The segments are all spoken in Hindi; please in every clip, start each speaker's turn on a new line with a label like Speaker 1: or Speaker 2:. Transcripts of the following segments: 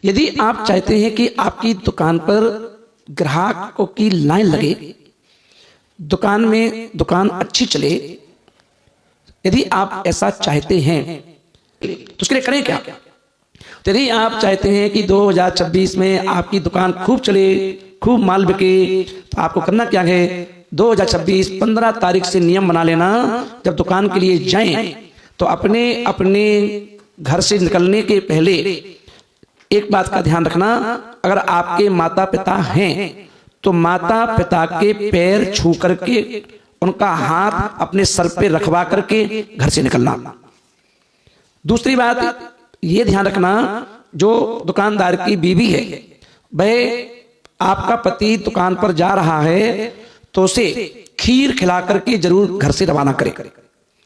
Speaker 1: यदि आप चाहते हैं कि आपकी दुकान पर ग्राहकों की लाइन लगे, दुकान अच्छी चले, यदि आप ऐसा चाहते हैं तो उसके लिए करें क्या? तो यदि आप चाहते हैं कि 2026 में आपकी दुकान खूब चले, खूब माल बिके, तो आपको करना क्या है? 2026 15 तारीख से नियम बना लेना, जब दुकान के लिए जाएं तो अपने अपने घर से निकलने के पहले एक बात का ध्यान रखना, अगर आपके माता पिता हैं तो माता पिता के पैर छू करके उनका हाथ अपने सर पे रखवा करके घर से निकलना। दूसरी बात ये ध्यान रखना, जो दुकानदार की बीवी है, वह आपका पति दुकान पर जा रहा है तो उसे खीर खिला करके जरूर घर से रवाना करे।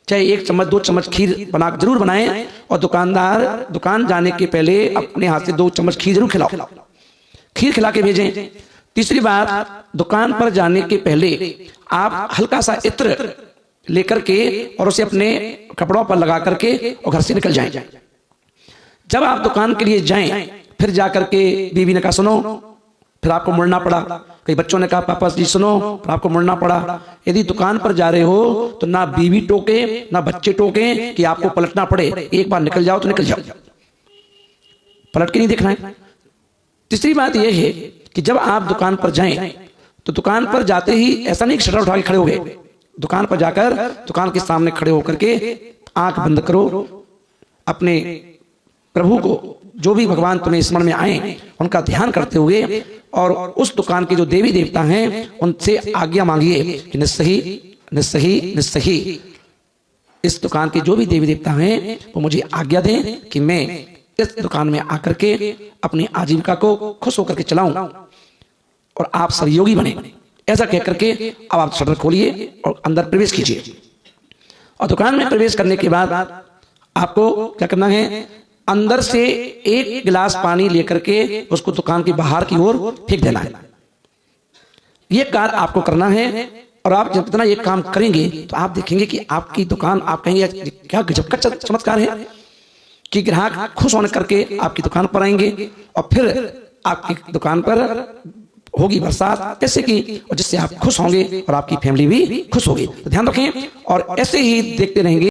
Speaker 1: चाहे 1 चम्मच 2 चम्मच खीर बना जरूर बनाएं, और दुकानदार दुकान जाने के पहले अपने हाथ से 2 चम्मच खीर जरूर खिलाओ, खीर खिला के भेजें। तीसरी बात, दुकान पर जाने के पहले आप हल्का सा इत्र लेकर के और उसे अपने कपड़ों पर लगा करके और घर से निकल जाएं। जब आप दुकान के लिए जाएं, फिर जाकर के बीवी ने कहा सुनो, फिर आपको मुड़ना पड़ा। कई बच्चों ने कहा पापा जी सुनो, फिर आपको मुड़ना पड़ा। यदि दुकान पर जा रहे हो तो ना बीवी टोके ना बच्चे टोके कि आपको पलटना पड़े। एक बार निकल जाओ तो निकल जाओ, पलट के नहीं देखना है। तीसरी बात यह है कि जब आप दुकान पर जाएं तो दुकान पर जाते ही ऐसा नहीं कि शटर उठा के खड़े हो गए। दुकान पर जाकर दुकान के सामने खड़े होकर के आंख बंद करो, अपने प्रभु को, जो भी भगवान तुम्हें स्मरण में आए उनका ध्यान करते हुए, और उस दुकान के जो देवी देवता हैं उनसे आज्ञा मांगिए कि निस्सही निस्सही निस्सही, इस दुकान के जो भी देवी देवता हैं वो मुझे आज्ञा दें कि मैं इस दुकान में आकर के अपनी आजीविका को खुश होकर के चलाऊं और आप सहयोगी बने। ऐसा कह करके अब आप शटर खोलिए और अंदर प्रवेश कीजिए। और दुकान में प्रवेश करने के बाद आपको क्या करना है? अंदर से 1 गिलास पानी लेकर के उसको दुकान के बाहर की ओर फेंक देना है। यह कार्य आपको करना है, और आप जब इतना ये काम करेंगे तो आप देखेंगे कि आपकी दुकान, आप कहेंगे क्या गजब का चमत्कार है कि ग्राहक खुश होने करके आपकी दुकान पर आएंगे, और फिर आपकी दुकान पर होगी बरसात ऐसे की, और जिससे आप खुश होंगे और आपकी फैमिली भी खुश होगी। तो ध्यान रखें और ऐसे ही देखते रहेंगे।